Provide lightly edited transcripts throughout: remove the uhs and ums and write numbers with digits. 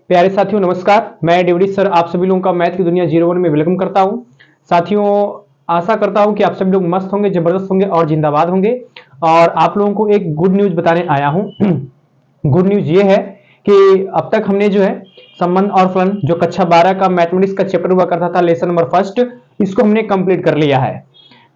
प्यारे साथियों नमस्कार। मैं डेविड सर आप सभी लोगों का मैथ की दुनिया 01 में वेलकम करता हूं। साथियों आशा करता हूं कि आप सभी लोग मस्त होंगे, जबरदस्त होंगे और जिंदाबाद होंगे। और आप लोगों को एक गुड न्यूज बताने आया हूं। गुड न्यूज ये है कि अब तक हमने जो है संबंध और फलन जो कक्षा 12 का मैथमेटिक्स का चैप्टर हुआ करता था, लेसन नंबर फर्स्ट, इसको हमने कंप्लीट कर लिया है।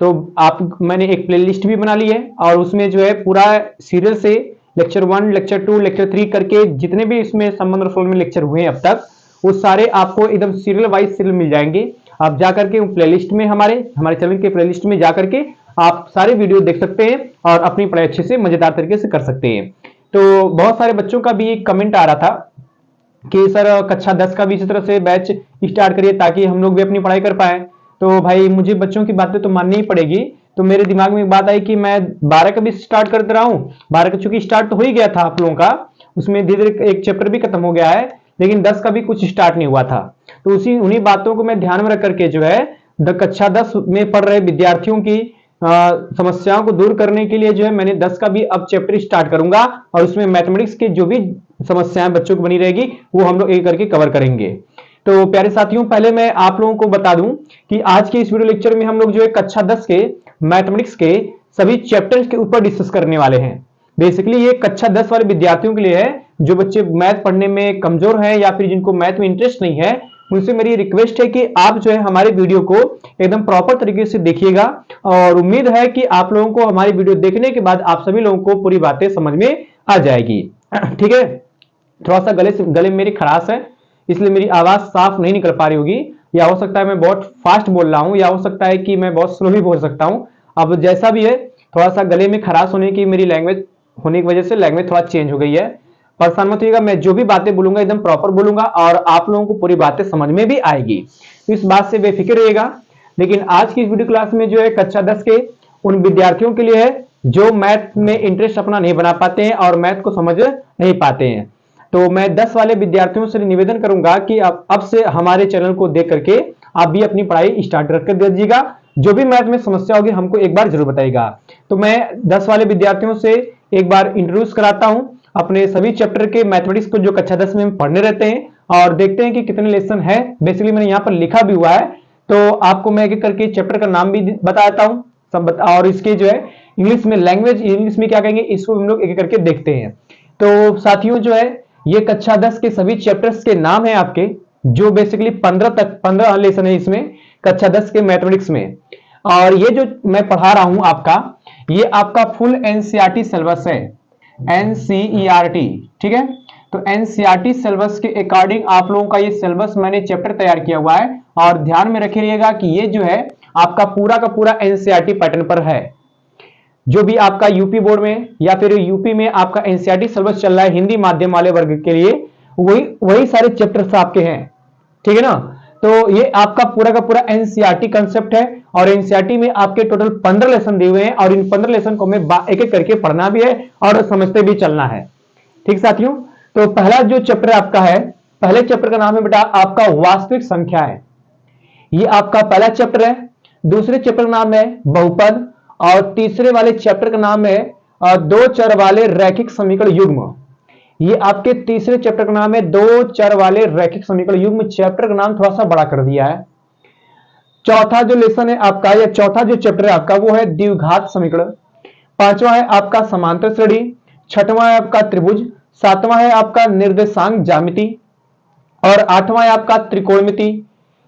तो मैंने एक प्लेलिस्ट भी बना ली है और उसमें जो है पूरा सीरियल से लेक्चर 1, लेक्चर 2, लेक्चर 3 करके जितने भी इसमें संबंध और फलन में लेक्चर हुए हैं अब तक, वो सारे आपको एकदम सीरियल वाइज सीरियल मिल जाएंगे। आप जाकर के प्लेलिस्ट में हमारे चैनल के प्लेलिस्ट में जाकर के आप सारे वीडियो देख सकते हैं और अपनी पढ़ाई अच्छे से मजेदार तरीके से कर सकते हैं। तो बहुत सारे बच्चों का भी एक कमेंट आ रहा था कि सर कक्षा 10 का भी इसी तरह से बैच स्टार्ट करिए ताकि हम लोग भी अपनी पढ़ाई कर पाए। तो भाई मुझे बच्चों की बातें तो माननी ही पड़ेगी। तो मेरे दिमाग में एक बात आई कि मैं 12 का भी स्टार्ट कर दे रहा हूँ। 12 का चूंकि स्टार्ट तो हो ही गया था आप लोगों का, उसमें धीरे धीरे एक चैप्टर भी खत्म हो गया है, लेकिन 10 का भी कुछ स्टार्ट नहीं हुआ था। तो उन्हीं बातों को मैं ध्यान में रख करके जो है कक्षा 10 में पढ़ रहे विद्यार्थियों की समस्याओं को दूर करने के लिए जो है मैंने 10 का भी अब चैप्टर स्टार्ट करूंगा और उसमें मैथमेटिक्स के जो भी समस्याएं बच्चों को बनी रहेगी वो हम लोग एक करके कवर करेंगे। तो प्यारे साथियों पहले मैं आप लोगों को बता दूं कि आज के इस वीडियो लेक्चर में हम लोग जो है कक्षा 10 के मैथमेटिक्स के सभी चैप्टर्स के ऊपर डिस्कस करने वाले हैं। बेसिकली ये कक्षा 10 वाले विद्यार्थियों के लिए है जो बच्चे मैथ पढ़ने में कमजोर हैं या फिर जिनको मैथ में इंटरेस्ट नहीं है। उनसे मेरी रिक्वेस्ट है कि आप जो है हमारे वीडियो को एकदम प्रॉपर तरीके से देखिएगा और उम्मीद है कि आप लोगों को हमारी वीडियो देखने के बाद आप सभी लोगों को पूरी बातें समझ में आ जाएगी। ठीक है, थोड़ा सा गले मेरी खराश है इसलिए मेरी आवाज साफ नहीं निकल पा रही होगी, या हो सकता है मैं बहुत फास्ट बोल रहा हूं, या हो सकता है कि मैं बहुत स्लो भी बोल सकता हूं। अब जैसा भी है, थोड़ा सा गले में खराश होने की मेरी लैंग्वेज होने की वजह से लैंग्वेज थोड़ा चेंज हो गई है। परेशान मत होइएगा, मैं जो भी बातें बोलूंगा एकदम प्रॉपर बोलूंगा और आप लोगों को पूरी बातें समझ में भी आएगी, तो इस बात से बेफिक्र रहिएगा। लेकिन आज की इस वीडियो क्लास में जो है कक्षा 10 के उन विद्यार्थियों के लिए है जो मैथ में इंटरेस्ट अपना नहीं बना पाते हैं और मैथ को समझ नहीं पाते हैं। तो मैं 10 वाले विद्यार्थियों से निवेदन करूंगा कि अब से हमारे चैनल को देख करके आप भी अपनी पढ़ाई स्टार्ट कर दीजिएगा। जो भी मैथ में समस्या होगी हमको एक बार जरूर बताइएगा। तो मैं 10 वाले विद्यार्थियों से एक बार इंट्रोड्यूस कराता हूं अपने सभी चैप्टर के मैथमेटिक्स को जो कक्षा 10 में हम पढ़ने रहते हैं और देखते हैं कि कितने लेसन है। बेसिकली मैंने यहाँ पर लिखा भी हुआ है, तो आपको मैं एक करके चैप्टर का नाम भी बताता हूँ और इसके जो है इंग्लिश में लैंग्वेज, इंग्लिश में क्या कहेंगे, इसको हम लोग एक करके देखते हैं। तो साथियों जो है ये कक्षा 10 के सभी चैप्टर्स के नाम है आपके, जो बेसिकली 15 लेसन है इसमें कक्षा 10 के मैथमेटिक्स में। और ये जो मैं पढ़ा रहा हूं आपका, ये आपका फुल एनसीईआरटी सिलेबस है, एनसीईआरटी। ठीक है, तो एनसीईआरटी सिलेबस के अकॉर्डिंग आप लोगों का ये सिलेबस मैंने चैप्टर तैयार किया हुआ है। और ध्यान में रखिएगा कि ये जो है आपका पूरा का पूरा एनसीईआरटी पैटर्न पर है। जो भी आपका यूपी बोर्ड में या फिर यूपी में आपका एनसीईआरटी सिलेबस चल रहा है हिंदी माध्यम वाले वर्ग के लिए, वही सारे चैप्टर्स आपके हैं। ठीक है ना, तो ये आपका पूरा का पूरा एनसीईआरटी कांसेप्ट है और एनसीईआरटी में आपके टोटल 15 लेसन दिए हुए हैं और इन 15 लेसन को हमें एक एक करके पढ़ना भी है और समझते भी चलना है। ठीक साथियों, तो पहला जो चैप्टर आपका है, पहले चैप्टर का नाम है बेटा आपका वास्तविक संख्या है। ये आपका पहला चैप्टर है। दूसरे चैप्टर का नाम है बहुपद और तीसरे वाले चैप्टर का नाम है दो चर वाले रैखिक समीकरण युग्म। ये आपके तीसरे चैप्टर का नाम है दो चर वाले रैखिक समीकरण युग्म। चैप्टर का नाम थोड़ा सा बड़ा कर दिया है। चौथा जो लेसन है आपका या चौथा जो चैप्टर है आपका वो है द्विघात समीकरण। पांचवा है आपका समांतर श्रेणी। छठवां है आपका त्रिभुज। सातवां है आपका निर्देशांक ज्यामिति और आठवां है आपका त्रिकोणमिति।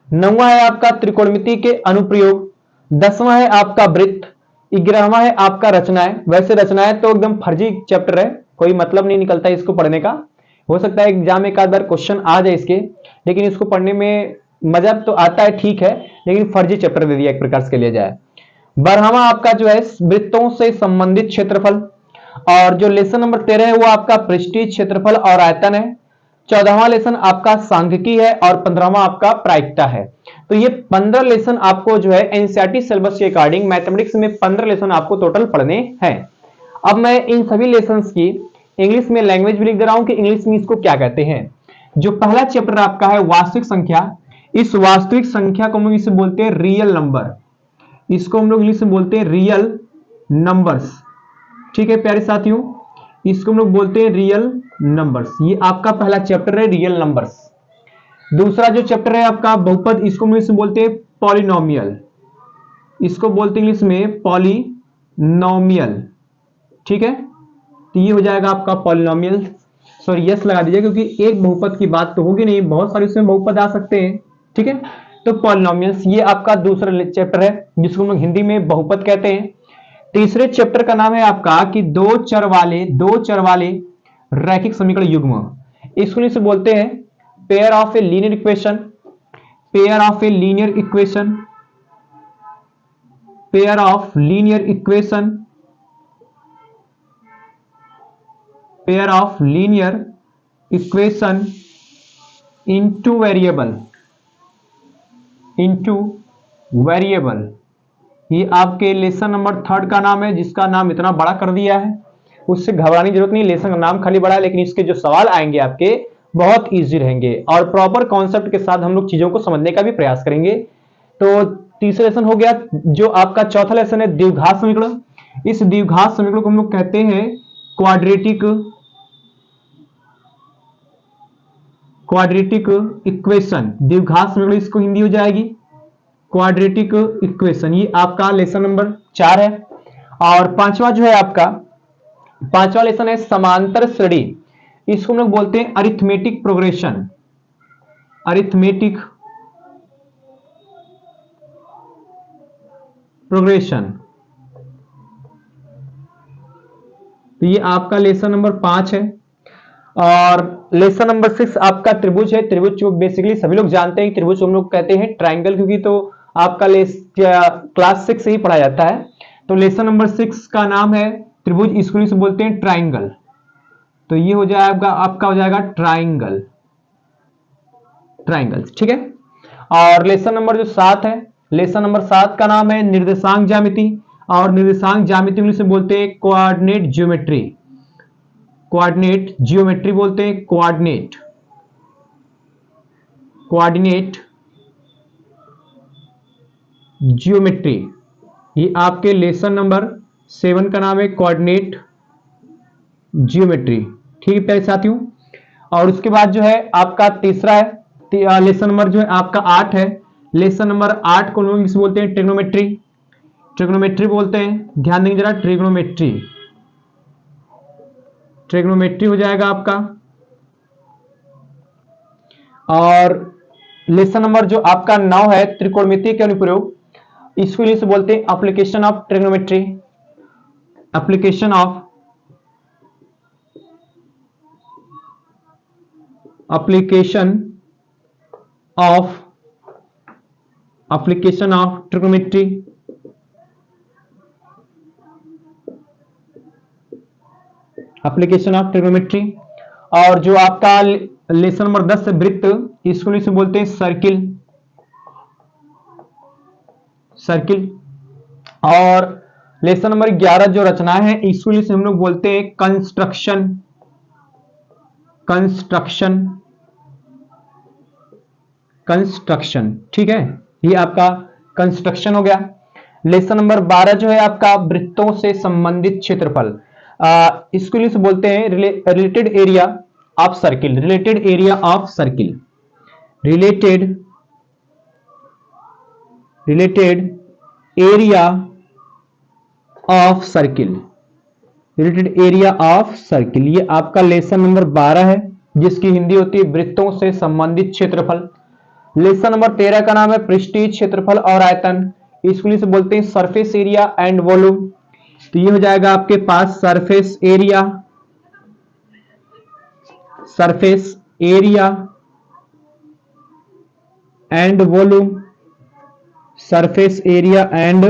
नौवां है आपका त्रिकोणमिति के अनुप्रयोग। 10वां है आपका वृत्त। 11वां है आपका रचनाएं। वैसे रचनाएं तो एकदम फर्जी चैप्टर है, कोई मतलब नहीं निकलता है इसको पढ़ने का। हो सकता है एग्जाम में एक आध बार क्वेश्चन आ जाए इसके, लेकिन इसको पढ़ने में मजा तो आता है, ठीक है, लेकिन फर्जी चैप्टर दे दिया एक प्रकार से लिया जाए। 12वां आपका जो है वृत्तों से संबंधित क्षेत्रफल और जो लेसन नंबर 13 है वो आपका पृष्ठीय क्षेत्रफल और आयतन है। 14वां लेसन आपका सांख्यिकी है और 15वां आपका प्रायिकता है। तो ये 15 लेसन आपको जो है एनसीईआरटी सिलेबस के अकॉर्डिंग मैथमेटिक्स में 15 लेसन आपको टोटल पढ़ने हैं। अब मैं इन सभी लेसन्स की इंग्लिश में लैंग्वेज भी लिख दे रहा हूं कि इंग्लिश में इसको क्या कहते हैं। जो पहला चैप्टर आपका है वास्तविक संख्या, इस वास्तविक संख्या को हम लोग इसे बोलते हैं रियल नंबर। इसको हम लोग इंग्लिश में बोलते हैं रियल नंबर्स। ठीक है प्यारे साथियों, इसको हम लोग बोलते हैं रियल नंबर्स। ये आपका पहला चैप्टर है, रियल नंबर्स। दूसरा जो चैप्टर है आपका बहुपद, इसको इंग्लिश में बोलते हैं पॉलिनोमियल। इसको बोलते हैं इंग्लिश में पॉलिनोमियल, ठीक है। तो ये हो जाएगा आपका पॉलिनोमियल। सॉरी यस लगा दीजिए, क्योंकि एक बहुपद की बात तो होगी नहीं, बहुत सारे उसमें बहुपद आ सकते हैं, ठीक है। तो पॉलिनोमियल्स ये आपका दूसरा चैप्टर है, जिसको हम लोग हिंदी में बहुपद कहते हैं। तीसरे चैप्टर का नाम है आपका कि दो चर वाले रैखिक समीकरण युग्म। इसको से बोलते हैं pair of a linear equation, pair of a linear equation, pair of linear equation, pair of linear equation into variable, into variable. ये आपके लेसन नंबर 3 का नाम है, जिसका नाम इतना बड़ा कर दिया है, उससे घबराने की जरूरत नहीं। लेसन का नाम खाली बड़ा है, लेकिन इसके जो सवाल आएंगे आपके बहुत इजी रहेंगे और प्रॉपर कॉन्सेप्ट के साथ हम लोग चीजों को समझने का भी प्रयास करेंगे। तो तीसरा लेसन हो गया। जो आपका चौथा लेसन है द्विघात समीकरण। इस द्विघात समीकरण को हम लोग कहते हैं क्वाड्रेटिक इक्वेशन। द्विघात समीकरण इसको हिंदी हो जाएगी क्वाड्रेटिक इक्वेशन। ये आपका लेसन नंबर 4 है। और पांचवा जो है आपका, पांचवा लेसन है समांतर श्रेणी। इसको हम लोग बोलते हैं अरिथमेटिक प्रोग्रेशन, अरिथमेटिक प्रोग्रेशन। तो ये आपका लेसन नंबर 5 है। और लेसन नंबर 6 आपका त्रिभुज है। त्रिभुज जो बेसिकली सभी लोग जानते हैं, त्रिभुज हम लोग कहते हैं ट्रायंगल, क्योंकि तो आपका क्लास 6 से ही पढ़ा जाता है। तो लेसन नंबर 6 का नाम है त्रिभुज, इसको से बोलते हैं ट्रायंगल। तो ये हो जाएगा आपका, हो जाएगा ट्रायंगल, ट्रायंगल, ठीक है। और लेसन नंबर जो 7 है, लेसन नंबर 7 का नाम है निर्देशांक ज्यामिति। और निर्देशांक ज्यामिति इंग्लिश में बोलते हैं कोऑर्डिनेट ज्योमेट्री, कोऑर्डिनेट जियोमेट्री बोलते हैं, कोऑर्डिनेट, कोऑर्डिनेट जियोमेट्री। ये आपके लेसन नंबर 7 का नाम है कोऑर्डिनेट जियोमेट्री, ठीक है प्यारे साथियों। और उसके बाद जो है आपका तीसरा है लेसन नंबर जो है आपका 8 है। लेसन नंबर 8 को इंग्लिश बोलते हैं ट्रिग्नोमेट्री, ट्रिग्नोमेट्री बोलते हैं। ध्यान देंगे जरा, ट्रिग्नोमेट्री, ट्रिग्नोमेट्री हो जाएगा आपका। और लेसन नंबर जो आपका 9 है त्रिकोणमिति के अनुप्रयोग। इसको इंग्लिश बोलते हैं application of trigonometry, application of, application of, application of trigonometry. Application of trigonometry. और जो आपका लेसन नंबर 10 है वृत्त, इसको इंग्लिश में बोलते हैं सर्किल, सर्किल। और लेसन नंबर 11 जो रचनाएं हैं, इसको इंग्लिश में हम लोग बोलते हैं कंस्ट्रक्शन, कंस्ट्रक्शन, कंस्ट्रक्शन, ठीक है। ये आपका कंस्ट्रक्शन हो गया। लेसन नंबर 12 जो है आपका वृत्तों से संबंधित क्षेत्रफल। इसको इंग्लिश में बोलते हैं related area of circle, related area of circle, related, related area of circle, related area of circle. ये आपका लेसन नंबर 12 है, जिसकी हिंदी होती है वृत्तों से संबंधित क्षेत्रफल। लेसन नंबर 13 का नाम है पृष्ठीय क्षेत्रफल और आयतन। इसको से बोलते हैं सरफेस एरिया एंड वॉल्यूम। तो ये हो जाएगा आपके पास surface area, surface area and volume, surface area and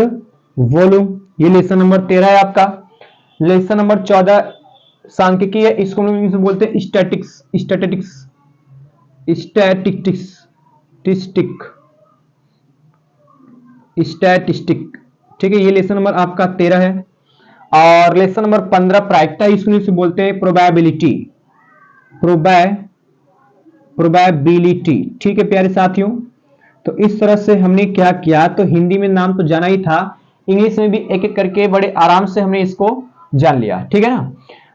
volume. ये लेसन नंबर 13 है आपका। लेसन नंबर 14 सांख्यिकी है। इसको इंग्लिश में बोलते हैं स्टैटिक्स, स्टैटिस्टिक्स, स्टैटिस्टिक्स, स्टैटिस्टिक, ठीक है। ये लेसन नंबर आपका 13 है। और लेसन नंबर 15 प्रायिकता, इसको इंग्लिश में बोलते हैं प्रोबेबिलिटी, प्रोबेबिलिटी, ठीक है प्यारे साथियों। तो इस तरह से हमने क्या किया, तो हिंदी में नाम तो जाना ही था, इंग्लिश में भी एक एक करके बड़े आराम से हमने इसको जान लिया, ठीक है ना।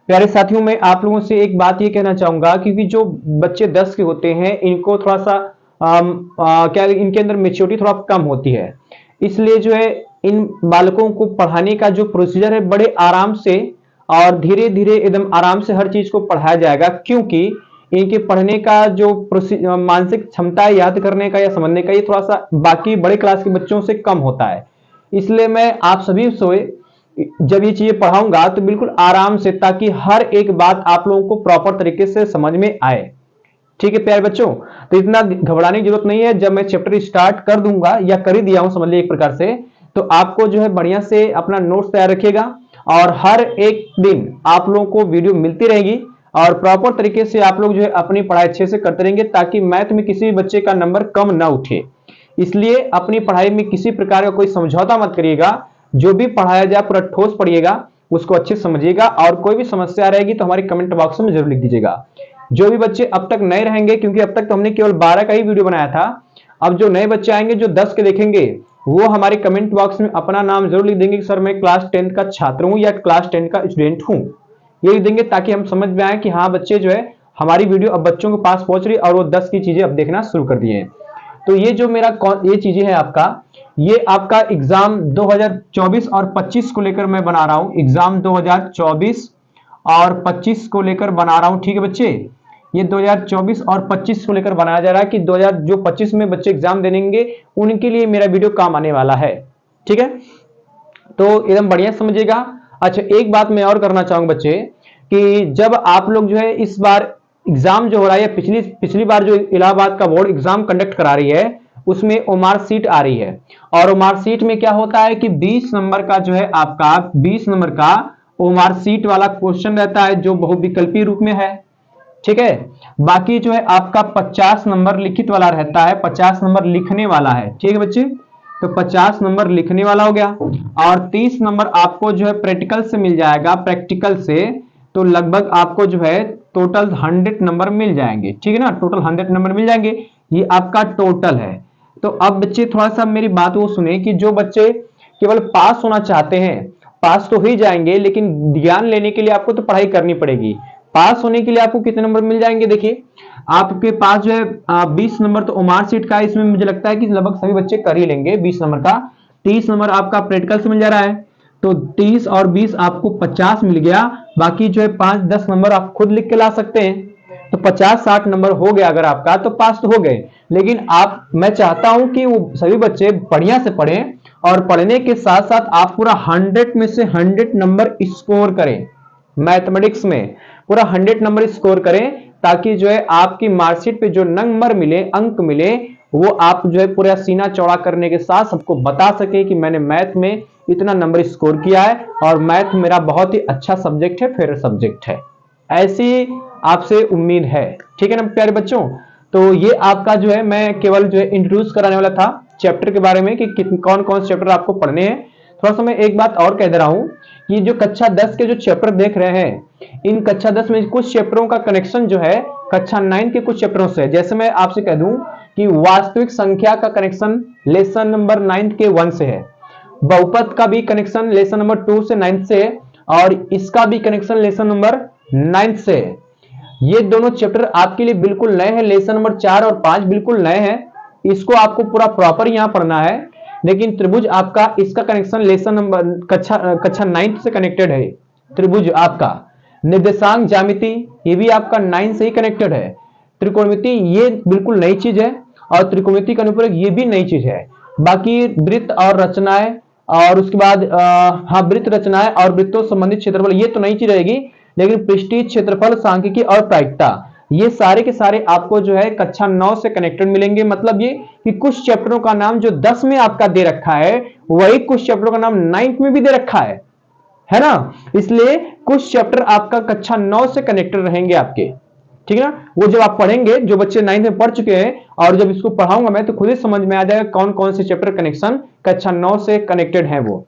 प्यारे साथियों, मैं आप लोगों से एक बात ये कहना चाहूंगा, क्योंकि जो बच्चे 10 के होते हैं इनको थोड़ा सा क्या इनके अंदर मेच्योरिटी थोड़ा कम होती है, इसलिए जो है इन बालकों को पढ़ाने का जो प्रोसीजर है बड़े आराम से और धीरे धीरे एकदम आराम से हर चीज को पढ़ाया जाएगा, क्योंकि इनके पढ़ने का जो मानसिक क्षमता है याद करने का या समझने का, ये थोड़ा सा बाकी बड़े क्लास के बच्चों से कम होता है। इसलिए मैं आप सभी से जब ये चीजें पढ़ाऊंगा तो बिल्कुल आराम से, ताकि हर एक बात आप लोगों को प्रॉपर तरीके से समझ में आए। ठीक है प्यारे बच्चों, तो इतना घबराने की जरूरत नहीं है। जब मैं चैप्टर स्टार्ट कर दूंगा या कर ही दिया हूं समझ लीजिए एक प्रकार से, तो आपको जो है बढ़िया से अपना नोट्स तैयार रखिएगा और हर एक दिन आप लोगों को वीडियो मिलती रहेगी और प्रॉपर तरीके से आप लोग जो है अपनी पढ़ाई अच्छे से करते रहेंगे, ताकि मैथ में किसी भी बच्चे का नंबर कम ना उठे। इसलिए अपनी पढ़ाई में किसी प्रकार का कोई समझौता मत करिएगा, जो भी पढ़ाया जाए पूरा ठोस पढ़िएगा, उसको अच्छे से समझिएगा, और कोई भी समस्या रहेगी तो हमारे कमेंट बॉक्स में जरूर लिख दीजिएगा। जो भी बच्चे अब तक नए रहेंगे, क्योंकि अब तक तो हमने केवल 12 का ही वीडियो बनाया था, अब जो नए बच्चे आएंगे जो 10 के देखेंगे वो हमारे कमेंट बॉक्स में अपना नाम जरूर लिख देंगे कि सर मैं क्लास 10 का छात्र हूं या क्लास 10 का स्टूडेंट हूं, ये लिख देंगे, ताकि हम समझ में आए कि हाँ बच्चे जो है हमारी वीडियो अब बच्चों के पास पहुंच रही और वो 10 की चीजें अब देखना शुरू कर दिए हैं। तो ये जो मेरा ये चीजें है आपका, ये आपका एग्जाम 2024 और 25 को लेकर मैं बना रहा हूं, एग्जाम 2024 और 25 को लेकर बना रहा हूं। ठीक है बच्चे, ये 2024 और 25 को लेकर बनाया जा रहा है कि 2025 में बच्चे एग्जाम देंगे उनके लिए मेरा वीडियो काम आने वाला है। ठीक है, तो एकदम बढ़िया समझिएगा। अच्छा, एक बात मैं और करना चाहूंगा बच्चे, कि जब आप लोग जो है इस बार एग्जाम जो हो रहा है, पिछली बार जो इलाहाबाद का बोर्ड एग्जाम कंडक्ट करा रही है उसमें ओमार सीट आ रही है, और ओमार सीट में क्या होता है कि 20 नंबर का जो है आपका 20 नंबर का ओमार सीट वाला क्वेश्चन रहता है जो बहुविकल्पी रूप में है। ठीक है, बाकी जो है आपका 50 नंबर लिखित वाला रहता है, 50 नंबर लिखने वाला है। ठीक है बच्चे, तो 50 नंबर लिखने वाला हो गया, और 30 नंबर आपको जो है प्रैक्टिकल से मिल जाएगा। प्रैक्टिकल से तो लगभग आपको जो है टोटल 100 नंबर मिल जाएंगे। ठीक है ना, टोटल 100 नंबर मिल जाएंगे, ये आपका टोटल है। तो अब बच्चे थोड़ा सा मेरी बात को सुने कि जो बच्चे केवल पास होना चाहते हैं, पास तो ही जाएंगे, लेकिन ज्ञान लेने के लिए आपको तो पढ़ाई करनी पड़ेगी। पास होने के लिए आपको कितने नंबर मिल जाएंगे, देखिए आपके पास जो है 20 नंबर तो ओमार सीट का, इसमें मुझे लगता है कि लगभग सभी बच्चे कर ही लेंगे 20 नंबर का। 30 नंबर आपका प्रैक्टिकल से मिल जा रहा है, तो 30 और 20 आपको 50 मिल गया। बाकी जो है 5-10 नंबर आप खुद लिख के ला सकते हैं, तो 50-60 नंबर हो गया अगर आपका, तो पास तो हो गए। लेकिन मैं चाहता हूं कि वो सभी बच्चे बढ़िया से पढ़ें, और पढ़ने के साथ साथ आप पूरा 100 में से 100 नंबर स्कोर करें, मैथमेटिक्स में पूरा 100 नंबर स्कोर करें, ताकि जो है आपकी मार्कशीट पे जो नंबर मिले, अंक मिले, वो आप जो है पूरा सीना चौड़ा करने के साथ सबको बता सके कि मैंने मैथ में इतना नंबर स्कोर किया है और मैथ मेरा बहुत ही अच्छा सब्जेक्ट है, फेवरेट सब्जेक्ट है। ऐसी आपसे उम्मीद है। ठीक है ना प्यारे बच्चों, तो ये आपका जो है मैं केवल जो है इंट्रोड्यूस कराने वाला था चैप्टर के बारे में कि कौन कौन से चैप्टर आपको पढ़ने हैं। थोड़ा सा मैं एक बात और कह दे रहा हूं कि जो कक्षा 10 के जो चैप्टर देख रहे हैं, इन कक्षा 10 में कुछ चैप्टरों का कनेक्शन जो है कक्षा 9 के कुछ चैप्टरों से है। जैसे मैं आपसे कह दूं कि वास्तविक संख्या का कनेक्शन लेसन नंबर 9 के 1 से है, बहुपद का भी कनेक्शन लेसन नंबर 2 से 9 से है, और इसका भी कनेक्शन लेसन नंबर 9 से है। ये दोनों चैप्टर आपके लिए बिल्कुल नए हैं, लेसन नंबर 4 और 5 बिल्कुल नए हैं, इसको आपको पूरा प्रॉपर यहां पढ़ना है। लेकिन त्रिभुज आपका, इसका कनेक्शन लेसन नंबर कक्षा 9 से कनेक्टेड है। त्रिभुज आपका निर्देशांक ज्यामिति ये भी आपका 9 से ही कनेक्टेड है। त्रिकोणमिति ये बिल्कुल नई चीज है, और त्रिकोणमिति का अनुप्रयोग ये भी नई चीज है। बाकी वृत्त और रचनाएं, और उसके बाद वृत्त रचनाएं और वृत्तों संबंधित क्षेत्रफल ये तो नई चीज रहेगी, लेकिन पृष्ठीय क्षेत्रफल, सांख्यिकी और प्रायिकता ये सारे के सारे आपको जो है कक्षा 9 से कनेक्टेड मिलेंगे। मतलब ये कि कुछ चैप्टरों का नाम जो 10 में आपका दे रखा है, वही कुछ चैप्टरों का नाम 9 में भी दे रखा है ना। इसलिए कुछ चैप्टर आपका कक्षा 9 से कनेक्टेड रहेंगे आपके। ठीक है ना, वो जब आप पढ़ेंगे, जो बच्चे 9th में पढ़ चुके हैं, और जब इसको पढ़ाऊंगा मैं, तो खुद ही समझ में आ जाएगा कौन कौन से चैप्टर कनेक्शन कक्षा 9 से कनेक्टेड है वो।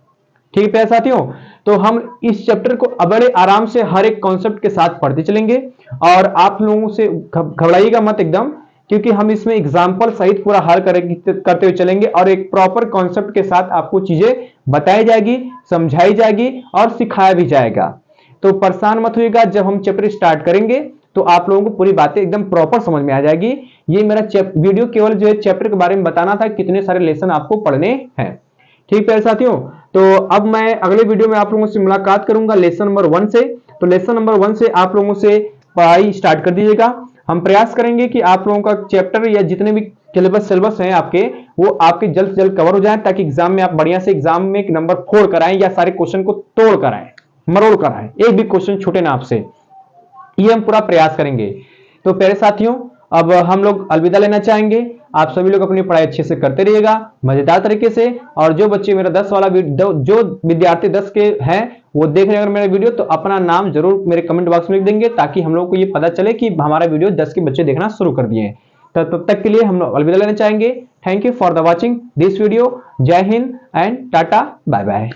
ठीक है प्यारे साथियों, तो हम इस चैप्टर को बड़े आराम से हर एक कॉन्सेप्ट के साथ पढ़ते चलेंगे, और आप लोगों से घबराइएगा मत एकदम, क्योंकि हम इसमें एग्जाम्पल सहित पूरा हल करते हुए चलेंगे, और एक प्रॉपर कॉन्सेप्ट के साथ आपको चीजें बताई जाएगी, समझाई जाएगी और सिखाया भी जाएगा। तो परेशान मत होइएगा, जब हम चैप्टर स्टार्ट करेंगे तो आप लोगों को पूरी बातें एकदम प्रॉपर समझ में आ जाएगी। ये मेरा वीडियो केवल जो है चैप्टर के बारे में बताना था, कितने सारे लेसन आपको पढ़ने हैं। ठीक प्यारे साथियों, तो अब मैं अगले वीडियो में आप लोगों से मुलाकात करूंगा लेसन नंबर 1 से। तो लेसन नंबर 1 से आप लोगों से पढ़ाई स्टार्ट कर दीजिएगा। हम प्रयास करेंगे कि आप लोगों का चैप्टर या जितने भी सिलेबस हैं आपके, वो आपके जल्द से जल्द कवर हो जाए, ताकि एग्जाम में आप बढ़िया से एग्जाम में एक नंबर फोड़ कर आए या सारे क्वेश्चन को तोड़ कर आए, मरोड़ कर आए, एक भी क्वेश्चन छूटे ना आपसे। ये हम पूरा प्रयास करेंगे। तो प्यारे साथियों, अब हम लोग अलविदा लेना चाहेंगे। आप सभी लोग अपनी पढ़ाई अच्छे से करते रहिएगा, मजेदार तरीके से। और जो बच्चे मेरा 10 वाला जो विद्यार्थी 10 के हैं वो देख रहे हैं मेरा वीडियो, तो अपना नाम जरूर मेरे कमेंट बॉक्स में लिख देंगे, ताकि हम लोग को ये पता चले कि हमारा वीडियो 10 के बच्चे देखना शुरू कर दिए हैं। तो तब तक के लिए हम लोग अलविदा लेना चाहेंगे। Thank you for the watching this video. जय हिंद एंड टाटा, बाय बाय।